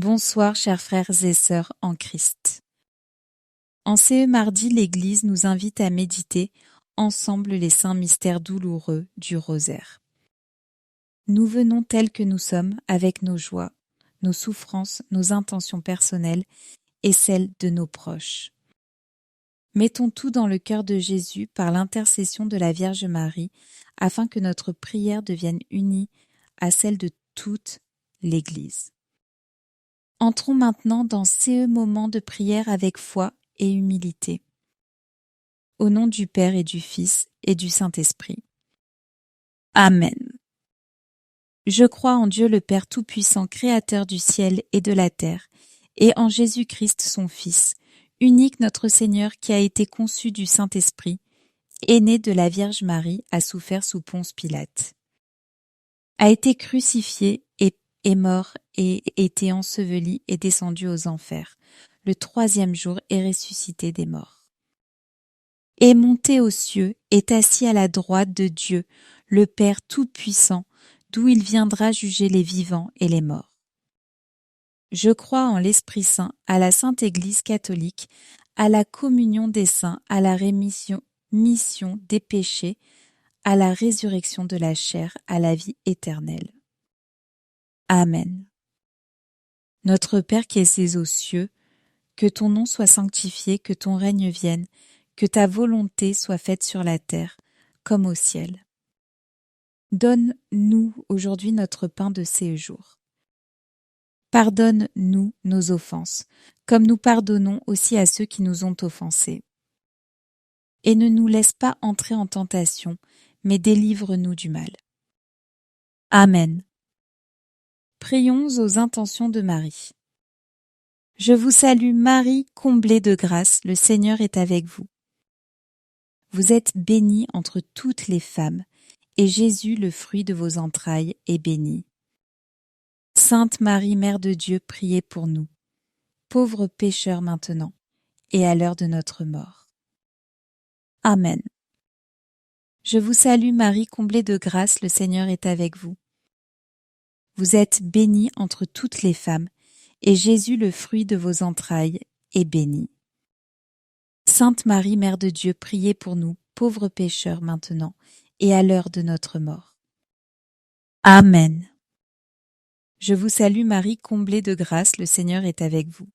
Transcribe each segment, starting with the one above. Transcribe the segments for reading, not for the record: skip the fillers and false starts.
Bonsoir chers frères et sœurs en Christ. En ce mardi, l'Église nous invite à méditer ensemble les saints mystères douloureux du rosaire. Nous venons tels que nous sommes avec nos joies, nos souffrances, nos intentions personnelles et celles de nos proches. Mettons tout dans le cœur de Jésus par l'intercession de la Vierge Marie afin que notre prière devienne unie à celle de toute l'Église. Entrons maintenant dans ces moments de prière avec foi et humilité. Au nom du Père et du Fils et du Saint-Esprit. Amen. Je crois en Dieu le Père Tout-Puissant, Créateur du ciel et de la terre, et en Jésus-Christ son Fils, unique notre Seigneur qui a été conçu du Saint-Esprit, est né de la Vierge Marie, a souffert sous Ponce Pilate, a été crucifié et est mort et été enseveli et descendu aux enfers. Le troisième jour est ressuscité des morts. Est monté aux cieux, est assis à la droite de Dieu, le Père Tout-Puissant, d'où il viendra juger les vivants et les morts. Je crois en l'Esprit Saint, à la Sainte Église catholique, à la communion des saints, à la rémission des péchés, à la résurrection de la chair, à la vie éternelle. Amen. Notre Père qui es aux cieux, que ton nom soit sanctifié, que ton règne vienne, que ta volonté soit faite sur la terre, comme au ciel. Donne-nous aujourd'hui notre pain de ces jours. Pardonne-nous nos offenses, comme nous pardonnons aussi à ceux qui nous ont offensés. Et ne nous laisse pas entrer en tentation, mais délivre-nous du mal. Amen. Prions aux intentions de Marie. Je vous salue Marie, comblée de grâce, le Seigneur est avec vous. Vous êtes bénie entre toutes les femmes, et Jésus, le fruit de vos entrailles, est béni. Sainte Marie, Mère de Dieu, priez pour nous, pauvres pécheurs maintenant, et à l'heure de notre mort. Amen. Je vous salue Marie, comblée de grâce, le Seigneur est avec vous. Vous êtes bénie entre toutes les femmes, et Jésus, le fruit de vos entrailles, est béni. Sainte Marie, Mère de Dieu, priez pour nous, pauvres pécheurs maintenant, et à l'heure de notre mort. Amen. Je vous salue Marie, comblée de grâce, le Seigneur est avec vous.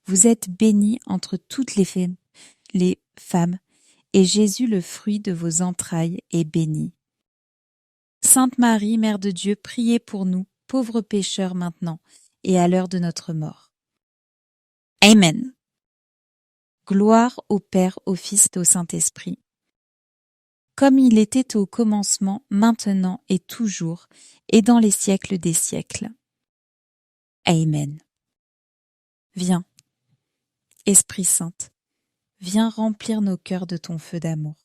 Vous êtes bénie entre toutes les femmes, et Jésus, le fruit de vos entrailles, est béni. Sainte Marie, Mère de Dieu, priez pour nous, pauvres pécheurs maintenant, et à l'heure de notre mort. Amen. Gloire au Père, au Fils et au Saint-Esprit, comme il était au commencement, maintenant et toujours, et dans les siècles des siècles. Amen. Viens, Esprit Saint, viens remplir nos cœurs de ton feu d'amour.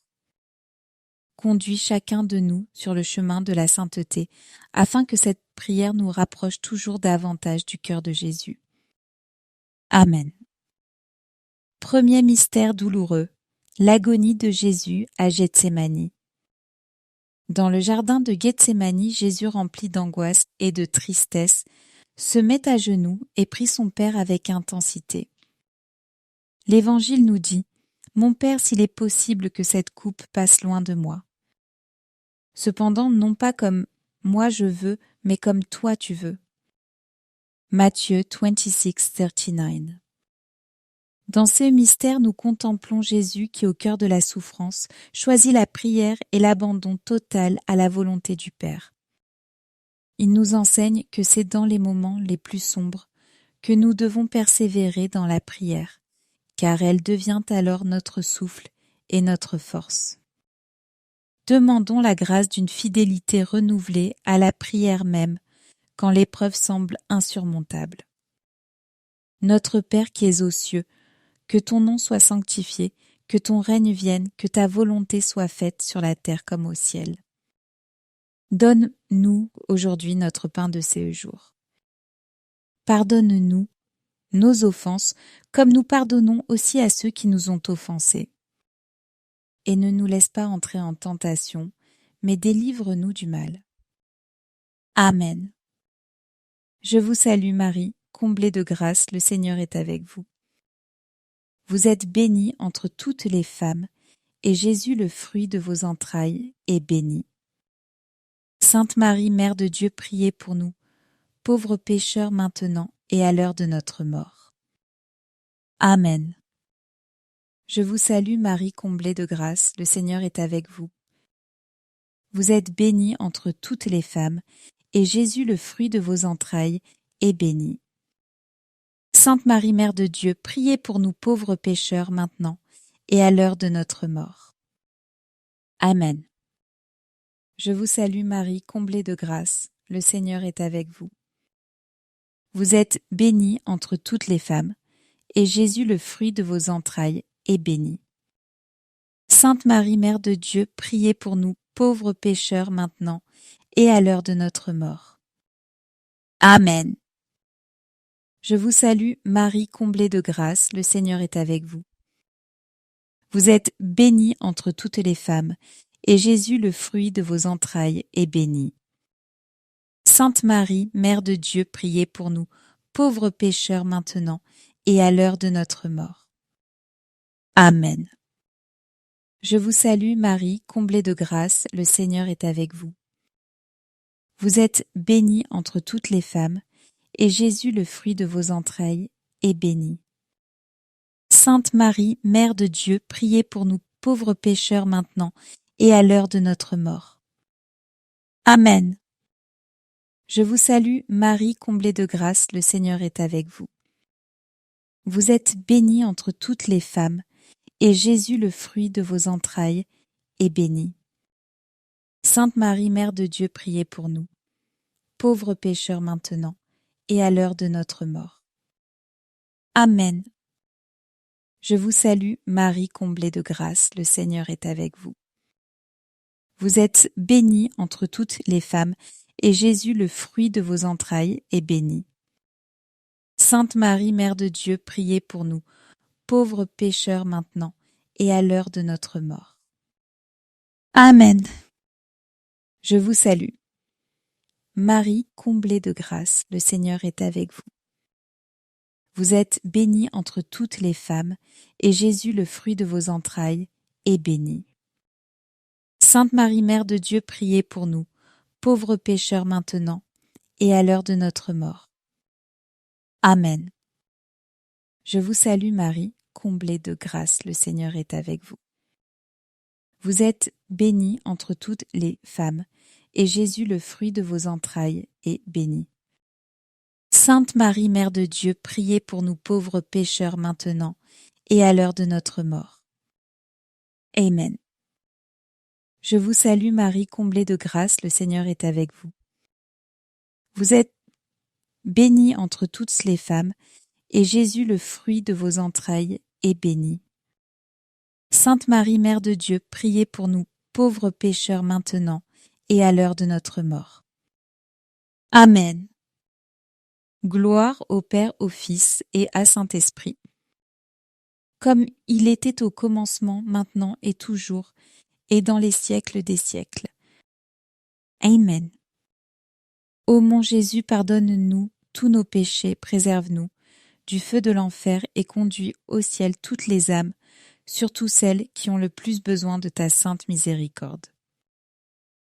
Conduis chacun de nous sur le chemin de la sainteté, afin que cette prière nous rapproche toujours davantage du cœur de Jésus. Amen. Premier mystère douloureux, l'agonie de Jésus à Gethsémani. Dans le jardin de Gethsémani, Jésus, rempli d'angoisse et de tristesse, se met à genoux et prie son Père avec intensité. L'Évangile nous dit « Mon Père, s'il est possible que cette coupe passe loin de moi. » Cependant, non pas comme moi je veux, mais comme toi tu veux. Matthieu 26:39. Dans ces mystères, nous contemplons Jésus qui, au cœur de la souffrance, choisit la prière et l'abandon total à la volonté du Père. Il nous enseigne que c'est dans les moments les plus sombres que nous devons persévérer dans la prière, car elle devient alors notre souffle et notre force. Demandons la grâce d'une fidélité renouvelée à la prière même, quand l'épreuve semble insurmontable. Notre Père qui es aux cieux, que ton nom soit sanctifié, que ton règne vienne, que ta volonté soit faite sur la terre comme au ciel. Donne-nous aujourd'hui notre pain de ces jours. Pardonne-nous nos offenses, comme nous pardonnons aussi à ceux qui nous ont offensés. Et ne nous laisse pas entrer en tentation, mais délivre-nous du mal. Amen. Je vous salue Marie, comblée de grâce, le Seigneur est avec vous. Vous êtes bénie entre toutes les femmes, et Jésus, le fruit de vos entrailles, est béni. Sainte Marie, Mère de Dieu, priez pour nous, pauvres pécheurs maintenant et à l'heure de notre mort. Amen. Je vous salue Marie, comblée de grâce, le Seigneur est avec vous. Vous êtes bénie entre toutes les femmes, et Jésus, le fruit de vos entrailles, est béni. Sainte Marie, Mère de Dieu, priez pour nous pauvres pécheurs maintenant et à l'heure de notre mort. Amen. Je vous salue Marie, comblée de grâce, le Seigneur est avec vous. Vous êtes bénie entre toutes les femmes, et Jésus, le fruit de vos entrailles, est béni. Sainte Marie, Mère de Dieu, priez pour nous pauvres pécheurs maintenant et à l'heure de notre mort. Amen. Je vous salue Marie, comblée de grâce, le Seigneur est avec vous. Vous êtes bénie entre toutes les femmes, et Jésus, le fruit de vos entrailles, est béni. Sainte Marie, Mère de Dieu, priez pour nous, pauvres pécheurs maintenant et à l'heure de notre mort. Amen. Je vous salue Marie, comblée de grâce, le Seigneur est avec vous. Vous êtes bénie entre toutes les femmes, et Jésus, le fruit de vos entrailles, est béni. Sainte Marie, Mère de Dieu, priez pour nous pauvres pécheurs maintenant et à l'heure de notre mort. Amen. Je vous salue Marie, comblée de grâce, le Seigneur est avec vous. Vous êtes bénie entre toutes les femmes, et Jésus, le fruit de vos entrailles, est béni. Sainte Marie, Mère de Dieu, priez pour nous, pauvres pécheurs maintenant et à l'heure de notre mort. Amen. Je vous salue, Marie, comblée de grâce, le Seigneur est avec vous. Vous êtes bénie entre toutes les femmes, et Jésus, le fruit de vos entrailles, est béni. Sainte Marie, Mère de Dieu, priez pour nous, pauvres pécheurs maintenant et à l'heure de notre mort. Amen. Je vous salue. Marie, comblée de grâce, le Seigneur est avec vous. Vous êtes bénie entre toutes les femmes, et Jésus, le fruit de vos entrailles, est béni. Sainte Marie, Mère de Dieu, priez pour nous, pauvres pécheurs maintenant et à l'heure de notre mort. Amen. Je vous salue Marie, comblée de grâce, le Seigneur est avec vous. Vous êtes bénie entre toutes les femmes, et Jésus, le fruit de vos entrailles, est béni. Sainte Marie, Mère de Dieu, priez pour nous pauvres pécheurs maintenant et à l'heure de notre mort. Amen. Je vous salue Marie, comblée de grâce, le Seigneur est avec vous. Vous êtes bénie entre toutes les femmes, et Jésus, le fruit de vos entrailles, est béni. Sainte Marie, Mère de Dieu, priez pour nous pauvres pécheurs maintenant et à l'heure de notre mort. Amen. Gloire au Père, au Fils et à Saint-Esprit, comme il était au commencement, maintenant et toujours, et dans les siècles des siècles. Amen. Ô mon Jésus, pardonne-nous tous nos péchés, préserve-nous du feu de l'enfer et conduis au ciel toutes les âmes, surtout celles qui ont le plus besoin de ta sainte miséricorde.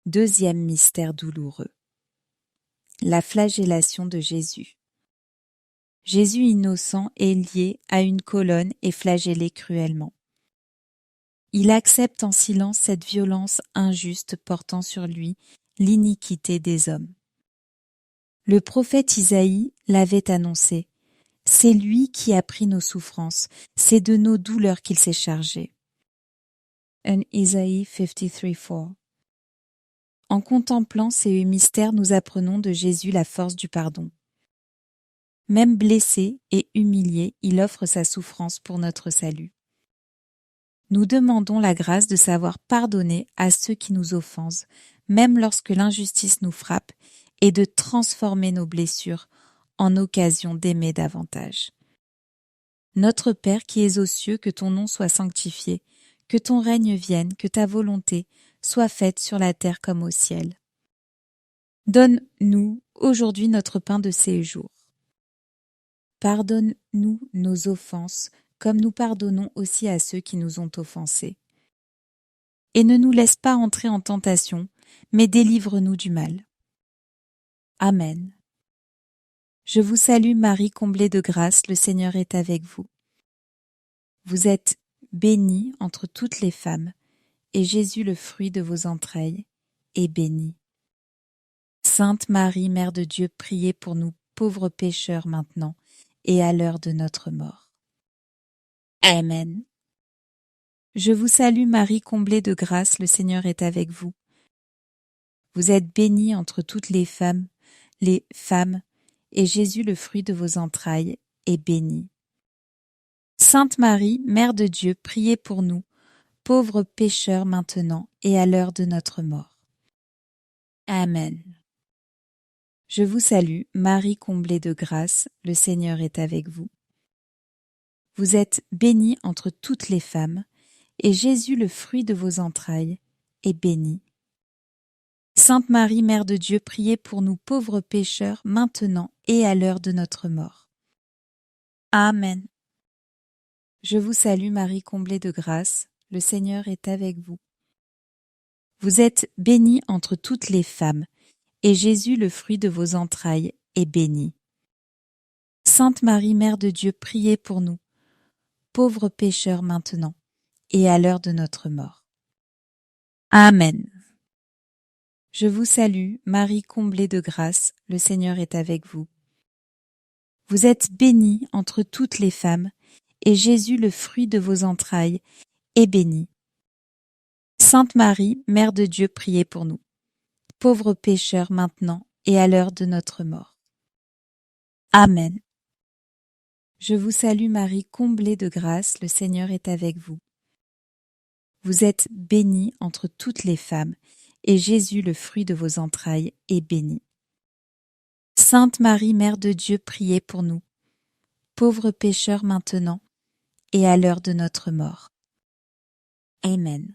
Deuxième mystère douloureux. La flagellation de Jésus. Jésus innocent est lié à une colonne et flagellé cruellement. Il accepte en silence cette violence injuste portant sur lui l'iniquité des hommes. Le prophète Isaïe l'avait annoncé. C'est lui qui a pris nos souffrances, c'est de nos douleurs qu'il s'est chargé. In Isaïe 53:4. En contemplant ces mystères, nous apprenons de Jésus la force du pardon. Même blessé et humilié, il offre sa souffrance pour notre salut. Nous demandons la grâce de savoir pardonner à ceux qui nous offensent, même lorsque l'injustice nous frappe, et de transformer nos blessures en occasion d'aimer davantage. Notre Père qui es aux cieux, que ton nom soit sanctifié, que ton règne vienne, que ta volonté soit faite sur la terre comme au ciel. Donne-nous aujourd'hui notre pain de ces jours. Pardonne-nous nos offenses, comme nous pardonnons aussi à ceux qui nous ont offensés. Et ne nous laisse pas entrer en tentation, mais délivre-nous du mal. Amen. Je vous salue Marie, comblée de grâce, le Seigneur est avec vous. Vous êtes bénie entre toutes les femmes, et Jésus, le fruit de vos entrailles, est béni. Sainte Marie, Mère de Dieu, priez pour nous pauvres pécheurs maintenant et à l'heure de notre mort. Amen. Je vous salue Marie, comblée de grâce, le Seigneur est avec vous. Vous êtes bénie entre toutes les femmes, et Jésus, le fruit de vos entrailles, est béni. Sainte Marie, Mère de Dieu, priez pour nous, pauvres pécheurs maintenant et à l'heure de notre mort. Amen. Je vous salue, Marie comblée de grâce, le Seigneur est avec vous. Vous êtes bénie entre toutes les femmes, et Jésus, le fruit de vos entrailles, est béni. Sainte Marie, Mère de Dieu, priez pour nous pauvres pécheurs maintenant et à l'heure de notre mort. Amen. Je vous salue, Marie comblée de grâce, le Seigneur est avec vous. Vous êtes bénie entre toutes les femmes, et Jésus, le fruit de vos entrailles, est béni. Sainte Marie, Mère de Dieu, priez pour nous, pauvres pécheurs maintenant, et à l'heure de notre mort. Amen. Je vous salue, Marie comblée de grâce, le Seigneur est avec vous. Vous êtes bénie entre toutes les femmes, et Jésus, le fruit de vos entrailles, est béni. Sainte Marie, Mère de Dieu, priez pour nous, pauvres pécheurs maintenant et à l'heure de notre mort. Amen. Je vous salue Marie, comblée de grâce, le Seigneur est avec vous. Vous êtes bénie entre toutes les femmes, et Jésus, le fruit de vos entrailles, est béni. Sainte Marie, Mère de Dieu, priez pour nous, pauvres pécheurs maintenant et à l'heure de notre mort. Amen.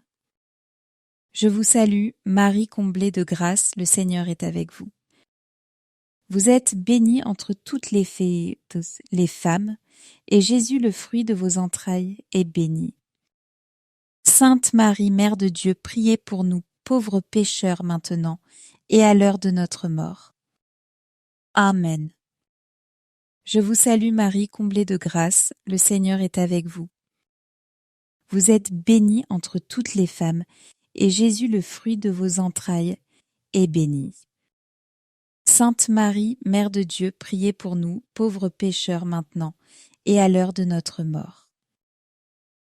Je vous salue, Marie comblée de grâce, le Seigneur est avec vous. Vous êtes bénie entre toutes les femmes, et Jésus, le fruit de vos entrailles, est béni. Sainte Marie, Mère de Dieu, priez pour nous, pauvres pécheurs maintenant, et à l'heure de notre mort. Amen. Je vous salue Marie, comblée de grâce, le Seigneur est avec vous. Vous êtes bénie entre toutes les femmes, et Jésus, le fruit de vos entrailles, est béni. Sainte Marie, Mère de Dieu, priez pour nous, pauvres pécheurs maintenant, et à l'heure de notre mort.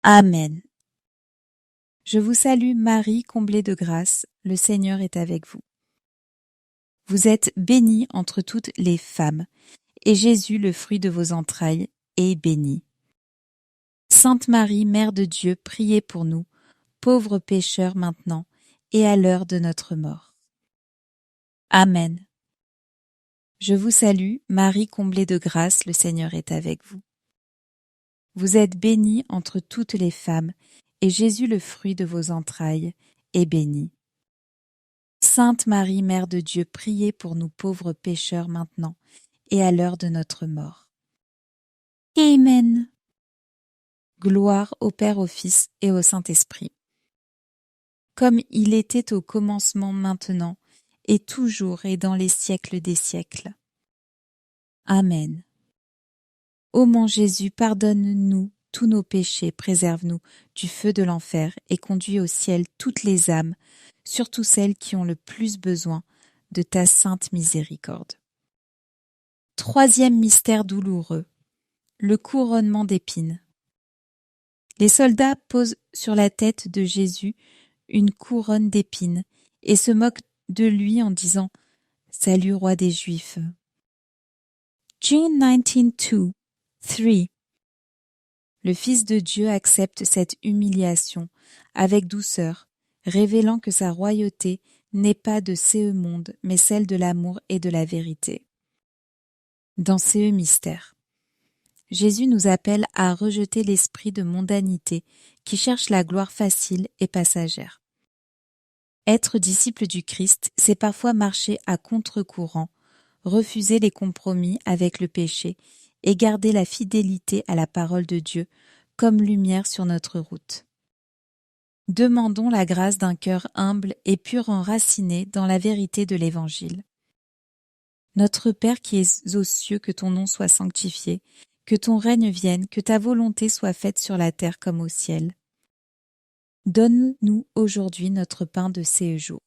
Amen. Je vous salue Marie, comblée de grâce, le Seigneur est avec vous. Vous êtes bénie entre toutes les femmes, et Jésus, le fruit de vos entrailles, est béni. Sainte Marie, Mère de Dieu, priez pour nous, pauvres pécheurs maintenant, et à l'heure de notre mort. Amen. Je vous salue, Marie comblée de grâce, le Seigneur est avec vous. Vous êtes bénie entre toutes les femmes, et Jésus, le fruit de vos entrailles, est béni. Sainte Marie, Mère de Dieu, priez pour nous pauvres pécheurs maintenant, et à l'heure de notre mort. Amen. Gloire au Père, au Fils et au Saint-Esprit. Comme il était au commencement maintenant, et toujours et dans les siècles des siècles. Amen. Ô mon Jésus, pardonne-nous tous nos péchés, préserve-nous du feu de l'enfer et conduis au ciel toutes les âmes, surtout celles qui ont le plus besoin de ta sainte miséricorde. Troisième mystère douloureux, le couronnement d'épines. Les soldats posent sur la tête de Jésus une couronne d'épines et se moquent de lui en disant « Salut, roi des Juifs ». June 1902, 3. Le Fils de Dieu accepte cette humiliation avec douceur, révélant que sa royauté n'est pas de ce monde, mais celle de l'amour et de la vérité. Dans ce mystère, Jésus nous appelle à rejeter l'esprit de mondanité qui cherche la gloire facile et passagère. Être disciple du Christ, c'est parfois marcher à contre-courant, refuser les compromis avec le péché et garder la fidélité à la parole de Dieu comme lumière sur notre route. Demandons la grâce d'un cœur humble et pur enraciné dans la vérité de l'Évangile. Notre Père qui es aux cieux, que ton nom soit sanctifié, que ton règne vienne, que ta volonté soit faite sur la terre comme au ciel. Donne-nous aujourd'hui notre pain de ces jours.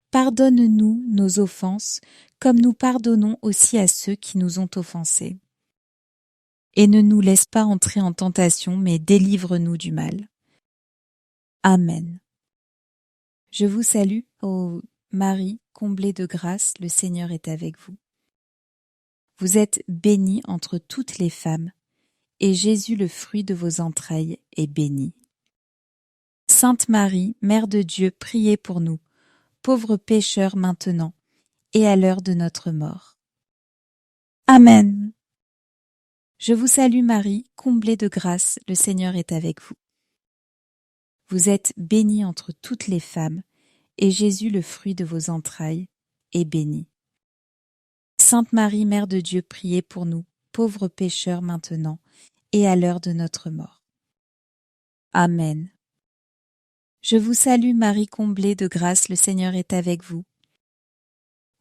Pardonne-nous nos offenses, comme nous pardonnons aussi à ceux qui nous ont offensés. Et ne nous laisse pas entrer en tentation, mais délivre-nous du mal. Amen. Je vous salue, ô Marie, comblée de grâce, le Seigneur est avec vous. Vous êtes bénie entre toutes les femmes, et Jésus, le fruit de vos entrailles, est béni. Sainte Marie, Mère de Dieu, priez pour nous, pauvres pécheurs maintenant, et à l'heure de notre mort. Amen. Je vous salue Marie, comblée de grâce, le Seigneur est avec vous. Vous êtes bénie entre toutes les femmes, et Jésus, le fruit de vos entrailles, est béni. Sainte Marie, Mère de Dieu, priez pour nous, pauvres pécheurs maintenant, et à l'heure de notre mort. Amen. Je vous salue Marie, comblée de grâce, le Seigneur est avec vous.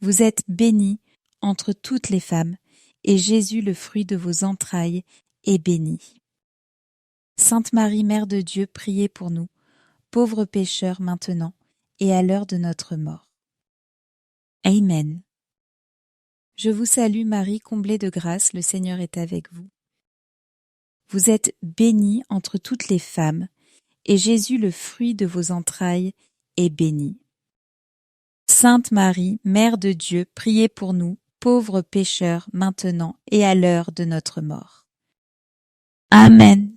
Vous êtes bénie entre toutes les femmes, et Jésus, le fruit de vos entrailles, est béni. Sainte Marie, Mère de Dieu, priez pour nous, pauvres pécheurs maintenant, et à l'heure de notre mort. Amen. Je vous salue Marie, comblée de grâce, le Seigneur est avec vous. Vous êtes bénie entre toutes les femmes, et Jésus, le fruit de vos entrailles, est béni. Sainte Marie, Mère de Dieu, priez pour nous, pauvres pécheurs, maintenant et à l'heure de notre mort. Amen.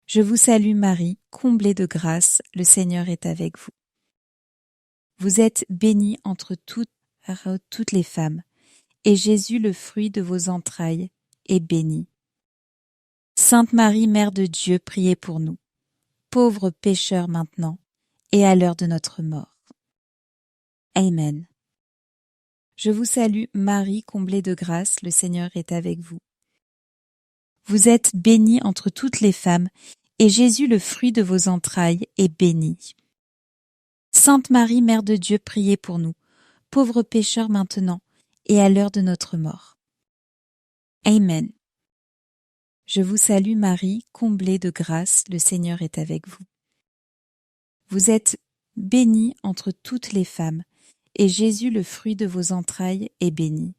Je vous salue Marie, comblée de grâce, le Seigneur est avec vous. Vous êtes bénie entre toutes les femmes, et Jésus, le fruit de vos entrailles, est béni. Sainte Marie, Mère de Dieu, priez pour nous, pauvres pécheurs maintenant et à l'heure de notre mort. Amen. Je vous salue Marie, comblée de grâce, le Seigneur est avec vous. Vous êtes bénie entre toutes les femmes, et Jésus, le fruit de vos entrailles, est béni. Sainte Marie, Mère de Dieu, priez pour nous, pauvres pécheurs maintenant et à l'heure de notre mort. Amen. Je vous salue Marie, comblée de grâce, le Seigneur est avec vous. Vous êtes bénie entre toutes les femmes, et Jésus, le fruit de vos entrailles, est béni.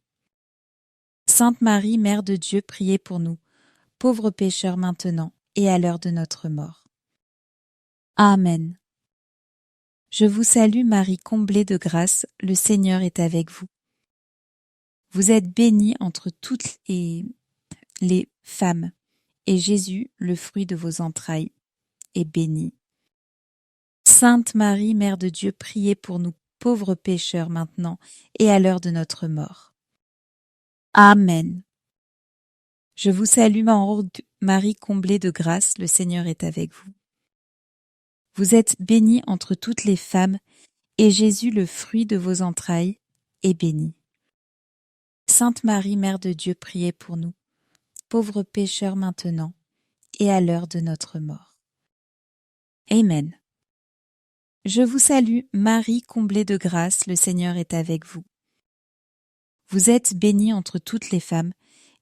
Sainte Marie, Mère de Dieu, priez pour nous, pauvres pécheurs maintenant et à l'heure de notre mort. Amen. Je vous salue Marie, comblée de grâce, le Seigneur est avec vous. Vous êtes bénie entre toutes les femmes, et Jésus, le fruit de vos entrailles, est béni. Sainte Marie, Mère de Dieu, priez pour nous, pauvres pécheurs maintenant et à l'heure de notre mort. Amen. Je vous salue Marie, comblée de grâce, le Seigneur est avec vous. Vous êtes bénie entre toutes les femmes, et Jésus, le fruit de vos entrailles, est béni. Sainte Marie, Mère de Dieu, priez pour nous, pauvres pécheurs maintenant et à l'heure de notre mort. Amen. Je vous salue, Marie, comblée de grâce, le Seigneur est avec vous. Vous êtes bénie entre toutes les femmes,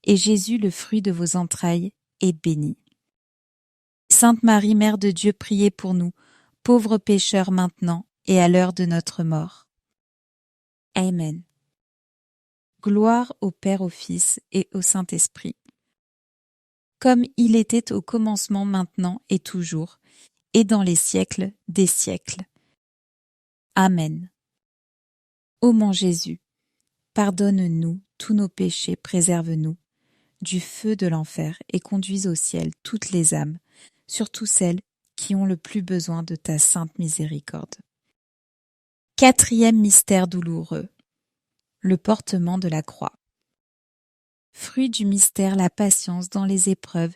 et Jésus, le fruit de vos entrailles, est béni. Sainte Marie, Mère de Dieu, priez pour nous, pauvres pécheurs maintenant et à l'heure de notre mort. Amen. Gloire au Père, au Fils et au Saint-Esprit, comme il était au commencement, maintenant et toujours, et dans les siècles des siècles. Amen. Ô mon Jésus, pardonne-nous tous nos péchés, préserve-nous du feu de l'enfer et conduis au ciel toutes les âmes, surtout celles qui ont le plus besoin de ta sainte miséricorde. Quatrième mystère douloureux, le portement de la croix. Fruit du mystère, la patience dans les épreuves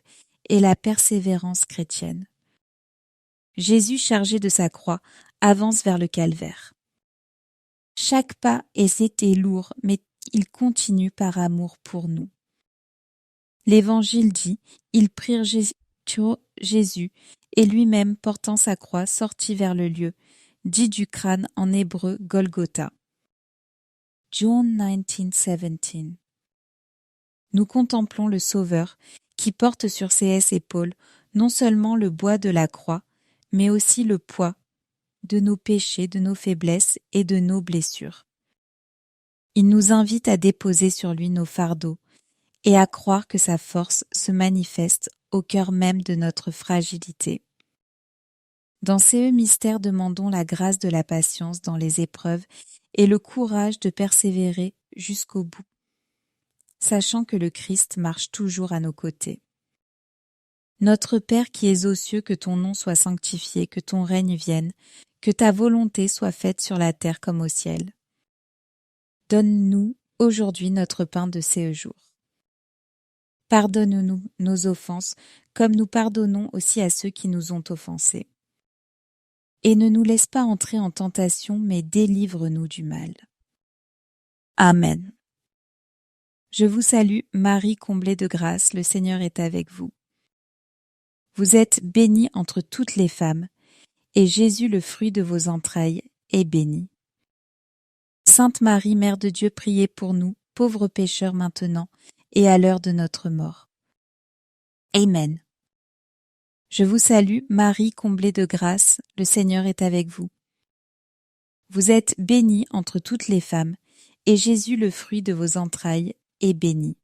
et la persévérance chrétienne. Jésus, chargé de sa croix, avance vers le calvaire. Chaque pas est été lourd, mais il continue par amour pour nous. L'Évangile dit, ils prirent Jésus et lui-même, portant sa croix, sortit vers le lieu, dit du crâne en hébreu Golgotha. John 19:17. Nous contemplons le Sauveur qui porte sur ses épaules non seulement le poids de la croix, mais aussi le poids de nos péchés, de nos faiblesses et de nos blessures. Il nous invite à déposer sur lui nos fardeaux et à croire que sa force se manifeste au cœur même de notre fragilité. Dans ces mystères, demandons la grâce de la patience dans les épreuves et le courage de persévérer jusqu'au bout, sachant que le Christ marche toujours à nos côtés. Notre Père qui es aux cieux, que ton nom soit sanctifié, que ton règne vienne, que ta volonté soit faite sur la terre comme au ciel. Donne-nous aujourd'hui notre pain de ce jour. Pardonne-nous nos offenses, comme nous pardonnons aussi à ceux qui nous ont offensés. Et ne nous laisse pas entrer en tentation, mais délivre-nous du mal. Amen. Je vous salue, Marie comblée de grâce, le Seigneur est avec vous. Vous êtes bénie entre toutes les femmes, et Jésus, le fruit de vos entrailles, est béni. Sainte Marie, Mère de Dieu, priez pour nous, pauvres pécheurs maintenant, et à l'heure de notre mort. Amen. Je vous salue, Marie comblée de grâce, le Seigneur est avec vous. Vous êtes bénie entre toutes les femmes, et Jésus, le fruit de vos entrailles, est béni.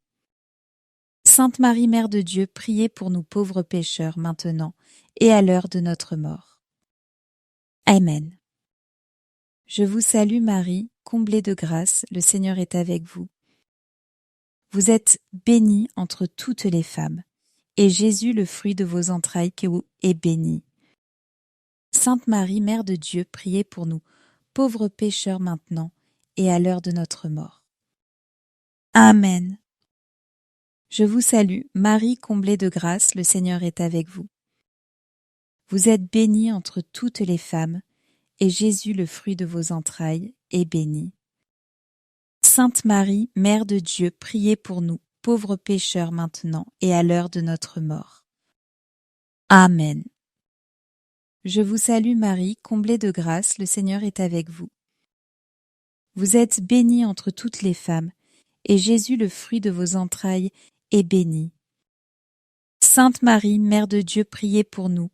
Sainte Marie, Mère de Dieu, priez pour nous pauvres pécheurs maintenant, et à l'heure de notre mort. Amen. Je vous salue, Marie, comblée de grâce, le Seigneur est avec vous. Vous êtes bénie entre toutes les femmes, et Jésus, le fruit de vos entrailles, est béni. Sainte Marie, Mère de Dieu, priez pour nous, pauvres pécheurs maintenant, et à l'heure de notre mort. Amen. Je vous salue, Marie comblée de grâce, le Seigneur est avec vous. Vous êtes bénie entre toutes les femmes, et Jésus, le fruit de vos entrailles, est béni. Sainte Marie, Mère de Dieu, priez pour nous, pauvres pécheurs maintenant, et à l'heure de notre mort. Amen. Je vous salue, Marie, comblée de grâce, le Seigneur est avec vous. Vous êtes bénie entre toutes les femmes, et Jésus, le fruit de vos entrailles, est béni. Sainte Marie, Mère de Dieu, priez pour nous,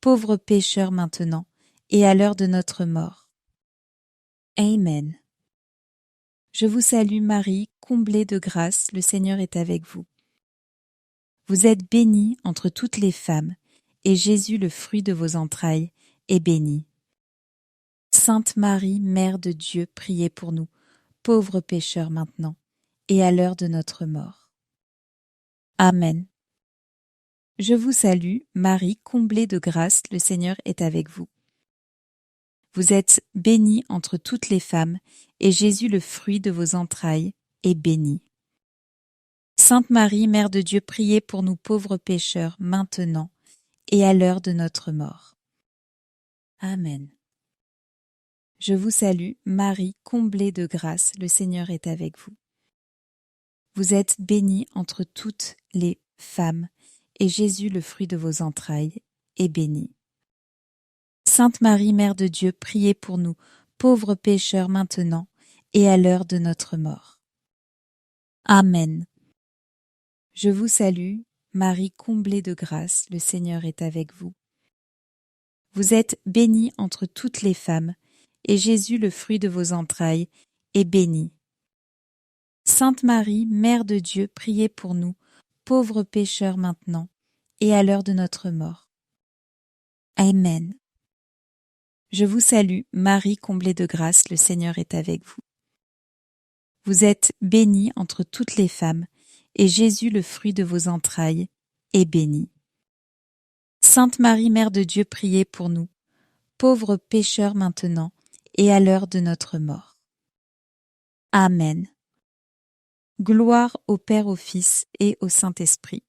pauvres pécheurs maintenant, et à l'heure de notre mort. Amen. Je vous salue, Marie, comblée de grâce, le Seigneur est avec vous. Vous êtes bénie entre toutes les femmes, et Jésus, le fruit de vos entrailles, est béni. Sainte Marie, Mère de Dieu, priez pour nous, pauvres pécheurs maintenant, et à l'heure de notre mort. Amen. Je vous salue, Marie, comblée de grâce, le Seigneur est avec vous. Vous êtes bénie entre toutes les femmes, et Jésus, le fruit de vos entrailles, est béni. Sainte Marie, Mère de Dieu, priez pour nous pauvres pécheurs, maintenant, et à l'heure de notre mort. Amen. Je vous salue, Marie, comblée de grâce, le Seigneur est avec vous. Vous êtes bénie entre toutes les femmes, et Jésus, le fruit de vos entrailles, est béni. Sainte Marie, Mère de Dieu, priez pour nous, pauvres pécheurs maintenant, et à l'heure de notre mort. Amen. Je vous salue, Marie comblée de grâce, le Seigneur est avec vous. Vous êtes bénie entre toutes les femmes, et Jésus, le fruit de vos entrailles, est béni. Sainte Marie, Mère de Dieu, priez pour nous, pauvres pécheurs maintenant, et à l'heure de notre mort. Amen. Je vous salue, Marie comblée de grâce, le Seigneur est avec vous. Vous êtes bénie entre toutes les femmes, et Jésus, le fruit de vos entrailles, est béni. Sainte Marie, Mère de Dieu, priez pour nous, pauvres pécheurs maintenant, et à l'heure de notre mort. Amen. Gloire au Père, au Fils et au Saint-Esprit,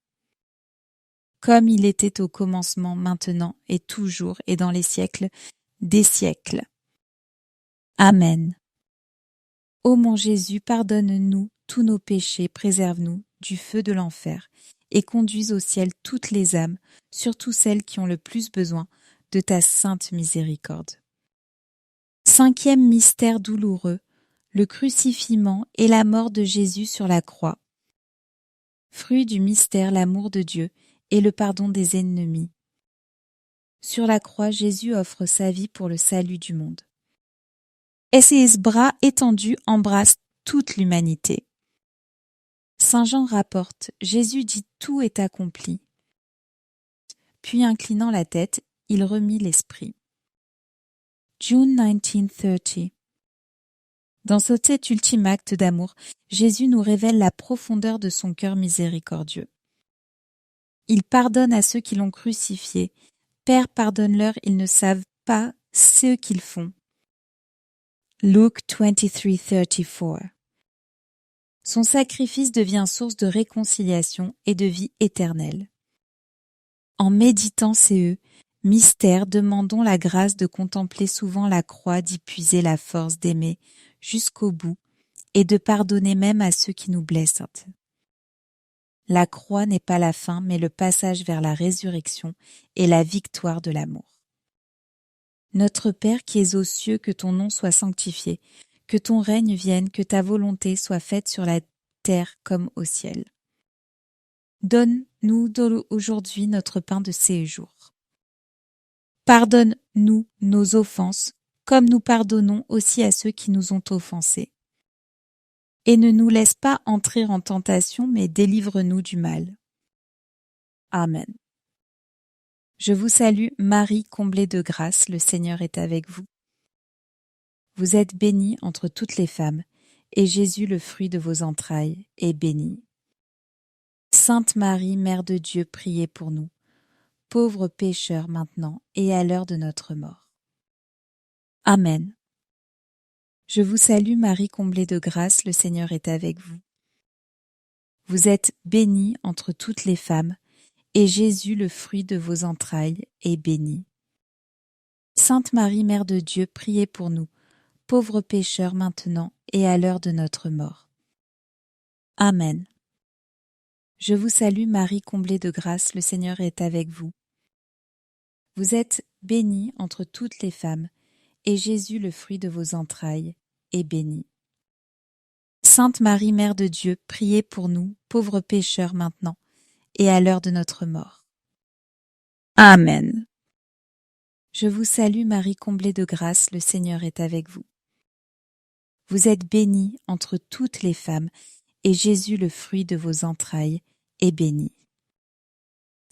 comme il était au commencement, maintenant et toujours et dans les siècles des siècles. Amen. Ô mon Jésus, pardonne-nous tous nos péchés, préserve-nous du feu de l'enfer et conduis au ciel toutes les âmes, surtout celles qui ont le plus besoin de ta sainte miséricorde. Cinquième mystère douloureux, le crucifixion et la mort de Jésus sur la croix. Fruit du mystère, l'amour de Dieu et le pardon des ennemis. Sur la croix, Jésus offre sa vie pour le salut du monde. Et ses bras étendus embrassent toute l'humanité. Saint Jean rapporte, Jésus dit tout est accompli. Puis inclinant la tête, il remit l'esprit. June 1930. Dans cet ultime acte d'amour, Jésus nous révèle la profondeur de son cœur miséricordieux. Il pardonne à ceux qui l'ont crucifié. Père, pardonne-leur, ils ne savent pas ce qu'ils font. Luke 23:34. Son sacrifice devient source de réconciliation et de vie éternelle. En méditant ces mystères, demandons la grâce de contempler souvent la croix, d'y puiser la force d'aimer jusqu'au bout et de pardonner même à ceux qui nous blessent. La croix n'est pas la fin, mais le passage vers la résurrection et la victoire de l'amour. Notre Père qui es aux cieux, que ton nom soit sanctifié, que ton règne vienne, que ta volonté soit faite sur la terre comme au ciel. Donne-nous aujourd'hui notre pain de ces jours. Pardonne-nous nos offenses, comme nous pardonnons aussi à ceux qui nous ont offensés. Et ne nous laisse pas entrer en tentation, mais délivre-nous du mal. Amen. Je vous salue, Marie, comblée de grâce, le Seigneur est avec vous. Vous êtes bénie entre toutes les femmes, et Jésus, le fruit de vos entrailles, est béni. Sainte Marie, Mère de Dieu, priez pour nous, pauvres pécheurs maintenant et à l'heure de notre mort. Amen. Je vous salue, Marie, comblée de grâce, le Seigneur est avec vous. Vous êtes bénie entre toutes les femmes, et Jésus, le fruit de vos entrailles, est béni. Sainte Marie, Mère de Dieu, priez pour nous, pauvres pécheurs maintenant et à l'heure de notre mort. Amen. Je vous salue, Marie, comblée de grâce, le Seigneur est avec vous. Vous êtes bénie entre toutes les femmes, et Jésus, le fruit de vos entrailles, est béni. Sainte Marie, Mère de Dieu, priez pour nous, pauvres pécheurs maintenant, et à l'heure de notre mort. Amen. Je vous salue, Marie, comblée de grâce, le Seigneur est avec vous. Vous êtes bénie entre toutes les femmes, et Jésus, le fruit de vos entrailles, est béni.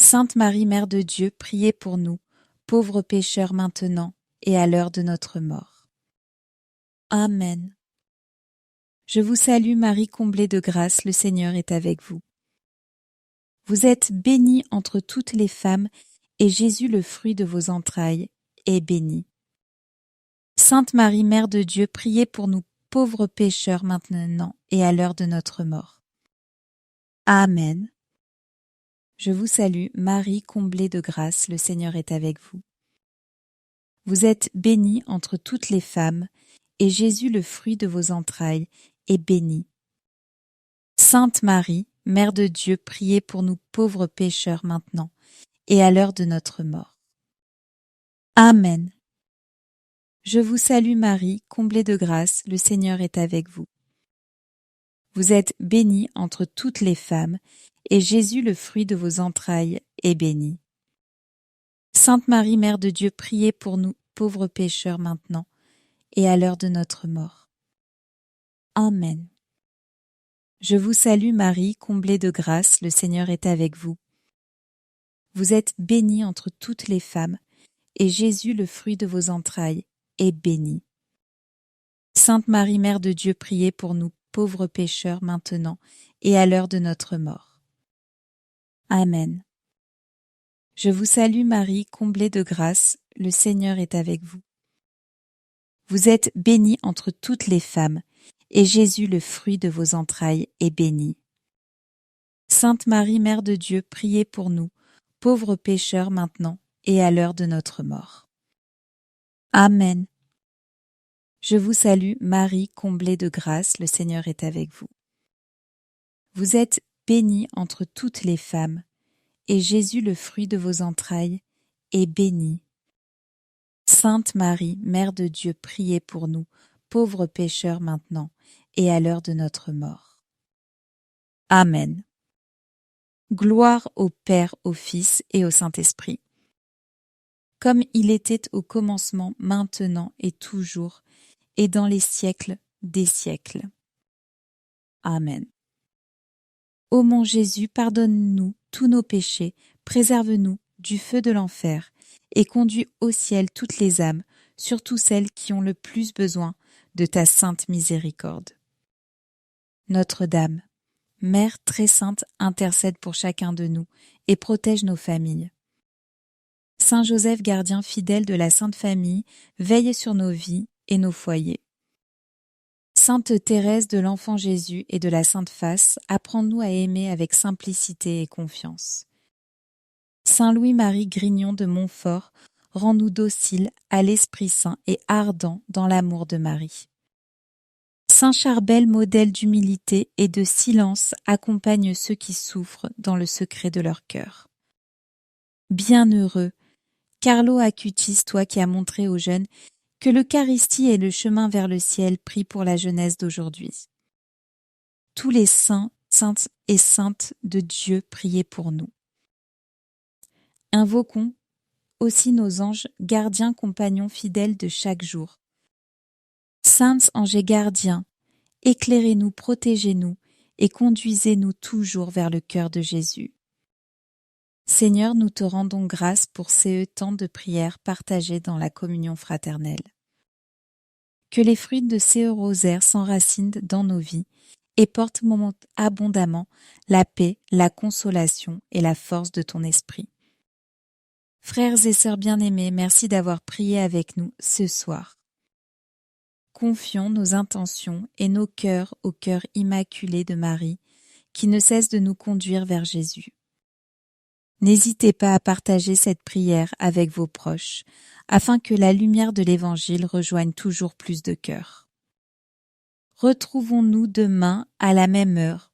Sainte Marie, Mère de Dieu, priez pour nous, pauvres pécheurs maintenant, et à l'heure de notre mort. Amen. Je vous salue, Marie, comblée de grâce, le Seigneur est avec vous. Vous êtes bénie entre toutes les femmes, et Jésus, le fruit de vos entrailles, est béni. Sainte Marie, Mère de Dieu, priez pour nous, pauvres pécheurs maintenant et à l'heure de notre mort. Amen. Je vous salue, Marie, comblée de grâce, le Seigneur est avec vous. Vous êtes bénie entre toutes les femmes, et Jésus, le fruit de vos entrailles, est béni. Sainte Marie, Mère de Dieu, priez pour nous pauvres pécheurs maintenant et à l'heure de notre mort. Amen. Je vous salue, Marie, comblée de grâce, le Seigneur est avec vous. Vous êtes bénie entre toutes les femmes, et Jésus, le fruit de vos entrailles, est béni. Sainte Marie, Mère de Dieu, priez pour nous pauvres pécheurs maintenant et à l'heure de notre mort. Amen. Je vous salue, Marie, comblée de grâce, le Seigneur est avec vous. Vous êtes bénie entre toutes les femmes, et Jésus, le fruit de vos entrailles, est béni. Sainte Marie, Mère de Dieu, priez pour nous pauvres pécheurs maintenant et à l'heure de notre mort. Amen. Je vous salue, Marie, comblée de grâce, le Seigneur est avec vous. Vous êtes bénie entre toutes les femmes, et Jésus, le fruit de vos entrailles, est béni. Sainte Marie, Mère de Dieu, priez pour nous, pauvres pécheurs maintenant et à l'heure de notre mort. Amen. Je vous salue, Marie, comblée de grâce, le Seigneur est avec vous. Vous êtes bénie entre toutes les femmes, et Jésus, le fruit de vos entrailles, est béni. Sainte Marie, Mère de Dieu, priez pour nous, pauvres pécheurs maintenant, et à l'heure de notre mort. Amen. Gloire au Père, au Fils et au Saint-Esprit, comme il était au commencement, maintenant et toujours, et dans les siècles des siècles. Amen. Ô mon Jésus, pardonne-nous tous nos péchés, préserve-nous du feu de l'enfer, et conduis au ciel toutes les âmes, surtout celles qui ont le plus besoin de ta sainte miséricorde. Notre-Dame, Mère très sainte, intercède pour chacun de nous et protège nos familles. Saint Joseph, gardien fidèle de la Sainte Famille, veille sur nos vies et nos foyers. Sainte Thérèse de l'Enfant Jésus et de la Sainte Face, apprends-nous à aimer avec simplicité et confiance. Saint Louis-Marie Grignon de Montfort, rends-nous dociles à l'Esprit Saint et ardents dans l'amour de Marie. Saint Charbel, modèle d'humilité et de silence, accompagne ceux qui souffrent dans le secret de leur cœur. Bienheureux, Carlo Acutis, toi qui as montré aux jeunes que l'Eucharistie est le chemin vers le ciel pris pour la jeunesse d'aujourd'hui. Tous les saints, saintes et saintes de Dieu, priez pour nous. Invoquons aussi nos anges, gardiens, compagnons fidèles de chaque jour. Saints anges gardiens, éclairez-nous, protégez-nous et conduisez-nous toujours vers le cœur de Jésus. Seigneur, nous te rendons grâce pour ces temps de prière partagés dans la communion fraternelle. Que les fruits de ces rosaires s'enracinent dans nos vies et portent abondamment la paix, la consolation et la force de ton esprit. Frères et sœurs bien-aimés, merci d'avoir prié avec nous ce soir. Confions nos intentions et nos cœurs au cœur immaculé de Marie, qui ne cesse de nous conduire vers Jésus. N'hésitez pas à partager cette prière avec vos proches, afin que la lumière de l'Évangile rejoigne toujours plus de cœurs. Retrouvons-nous demain à la même heure,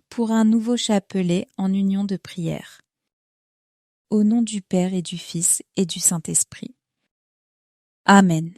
pour un nouveau chapelet en union de prière. Au nom du Père et du Fils et du Saint-Esprit. Amen.